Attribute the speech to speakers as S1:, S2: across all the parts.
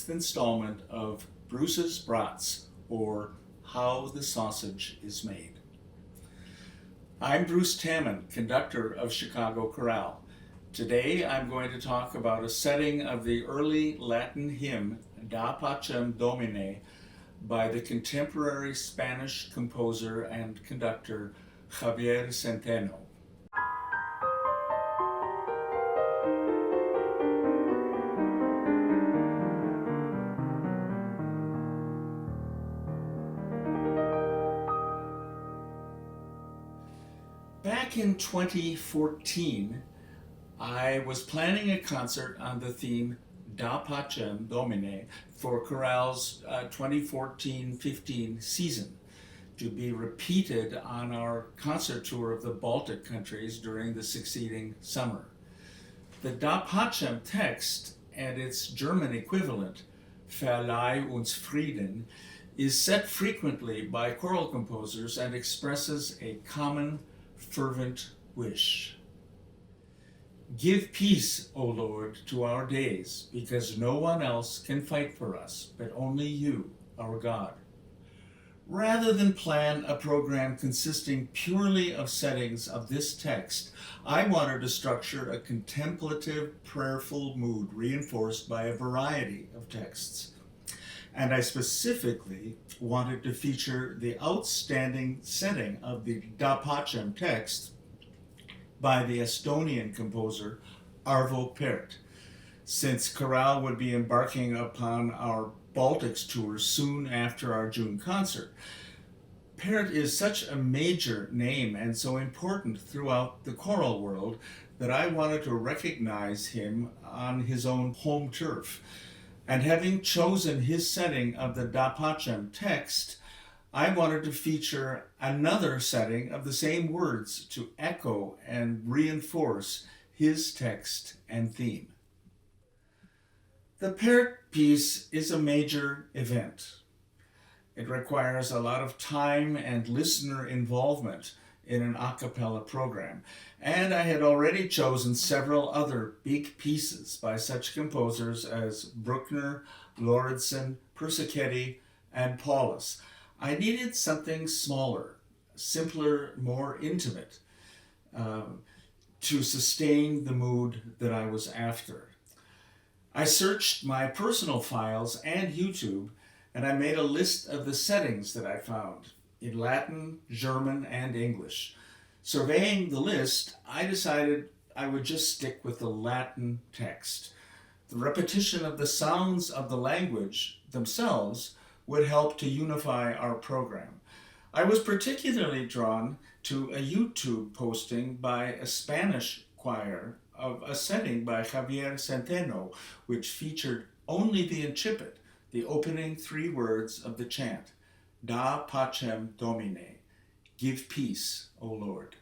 S1: sixth installment of Bruce's Brats, or How the Sausage is Made. I'm Bruce Tammen, conductor of Chicago Chorale. Today I'm going to talk about a setting of the early Latin hymn Da Pacem Domine by the contemporary Spanish composer and conductor Javier Centeno. Back in 2014, I was planning a concert on the theme Da Pacem Domine for Chorale's 2014-15 season, to be repeated on our concert tour of the Baltic countries during the succeeding summer. The Da Pacem text and its German equivalent, Verleih uns Frieden, is set frequently by choral composers and expresses a common fervent wish. Give peace, O Lord, to our days, because no one else can fight for us, but only you, our God. Rather than plan a program consisting purely of settings of this text, I wanted to structure a contemplative, prayerful mood reinforced by a variety of texts. And I specifically wanted to feature the outstanding setting of the Da Pacem text by the Estonian composer Arvo Pärt, since Chorale would be embarking upon our Baltics tour soon after our June concert. Pärt is such a major name and so important throughout the choral world that I wanted to recognize him on his own home turf. And having chosen his setting of the Da Pacem text, I wanted to feature another setting of the same words to echo and reinforce his text and theme. The Pärt piece is a major event. It requires a lot of time and listener involvement in an a cappella program, and I had already chosen several other big pieces by such composers as Bruckner, Lauridsen, Persichetti, and Paulus. I needed something smaller, simpler, more intimate, to sustain the mood that I was after. I searched my personal files and YouTube, and I made a list of the settings that I found in Latin, German, and English. Surveying the list, I decided I would just stick with the Latin text. The repetition of the sounds of the language themselves would help to unify our program. I was particularly drawn to a YouTube posting by a Spanish choir of a setting by Javier Centeno, which featured only the incipit, the opening three words of the chant, Da Pacem Domine, give peace, O Lord.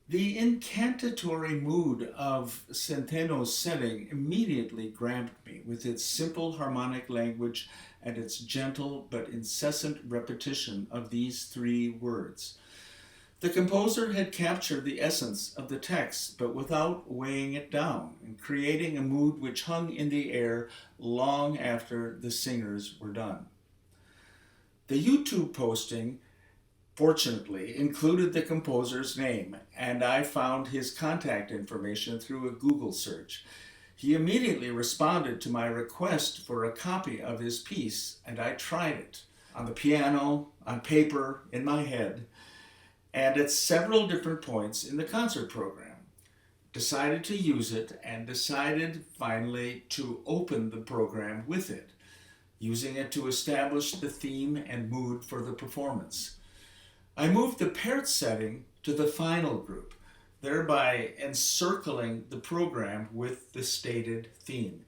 S1: The incantatory mood of Centeno's setting immediately grabbed me with its simple harmonic language and its gentle but incessant repetition of these three words. The composer had captured the essence of the text, but without weighing it down and creating a mood which hung in the air long after the singers were done. The YouTube posting, fortunately, included the composer's name, and I found his contact information through a Google search. He immediately responded to my request for a copy of his piece, and I tried it on the piano, on paper, in my head, and at several different points in the concert program. Decided to use it, and decided finally to open the program with it, using it to establish the theme and mood for the performance. I moved the Pärt setting to the final group, thereby encircling the program with the stated theme.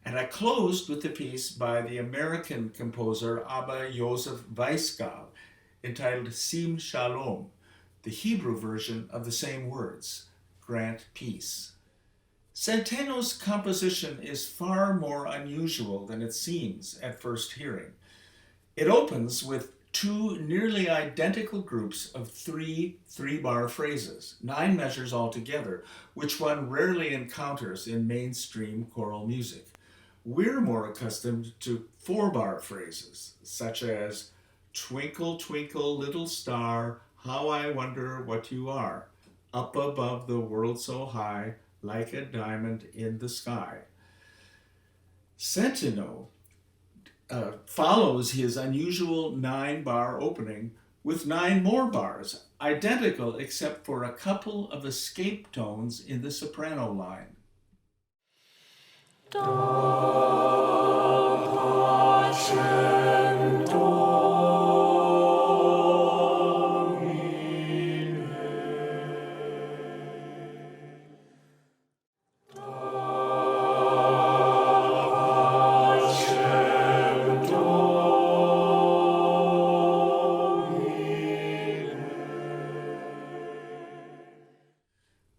S1: And I closed with the piece by the American composer Abba Joseph Weisgall, entitled Sim Shalom, the Hebrew version of the same words, grant peace. Centeno's composition is far more unusual than it seems at first hearing. It opens with two nearly identical groups of three-bar phrases, 9 measures altogether, which one rarely encounters in mainstream choral music. We're more accustomed to 4-bar phrases, such as, "Twinkle, twinkle, little star, how I wonder what you are, up above the world so high, like a diamond in the sky." Centeno follows his unusual 9-bar opening with 9 more bars, identical except for a couple of escape tones in the soprano line.
S2: Pacem Domine. Pacem Domine.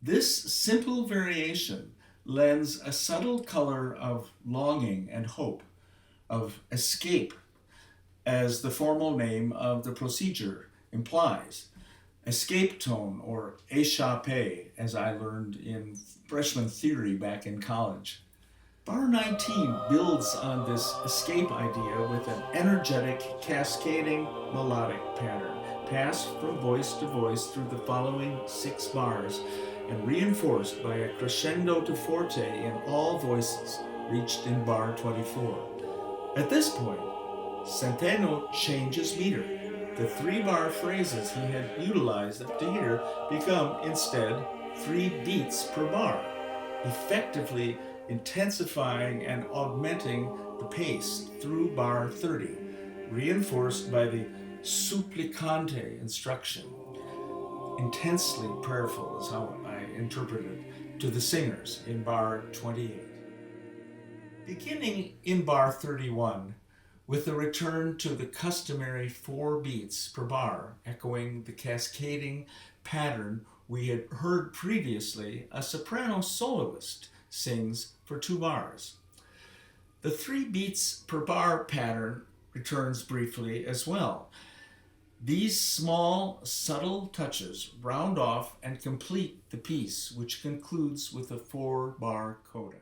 S1: This simple variation lends a subtle color of longing and hope, of escape, as the formal name of the procedure implies. Escape tone, or échappé, as I learned in freshman theory back in college. Bar 19 builds on this escape idea with an energetic, cascading melodic pattern, passed from voice to voice through the following 6 bars, and reinforced by a crescendo to forte in all voices, reached in bar 24. At this point, Centeno changes meter. The 3-bar phrases he had utilized up to here become instead 3 beats per bar, effectively intensifying and augmenting the pace through bar 30, reinforced by the supplicante instruction. Intensely prayerful is how I interpret it, to the singers in bar 28. Beginning in bar 31, with the return to the customary 4 beats per bar, echoing the cascading pattern we had heard previously, a soprano soloist sings for 2 bars. The 3 beats per bar pattern returns briefly as well. These small, subtle touches round off and complete the piece, which concludes with a 4-bar coda.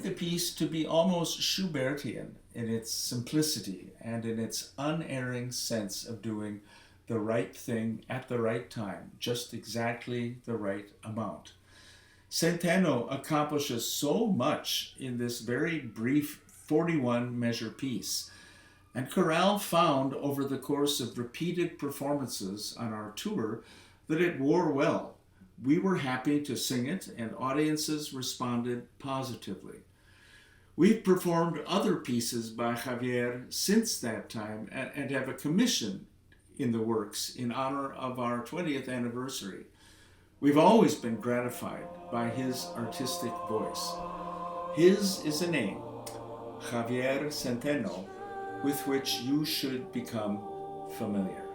S1: The piece to be almost Schubertian in its simplicity and in its unerring sense of doing the right thing at the right time, just exactly the right amount. Centeno accomplishes so much in this very brief 41 measure piece, and Chorale found over the course of repeated performances on our tour that it wore well. We were happy to sing it, and audiences responded positively. We've performed other pieces by Javier since that time and have a commission in the works in honor of our 20th anniversary. We've always been gratified by his artistic voice. His is a name, Javier Centeno, with which you should become familiar.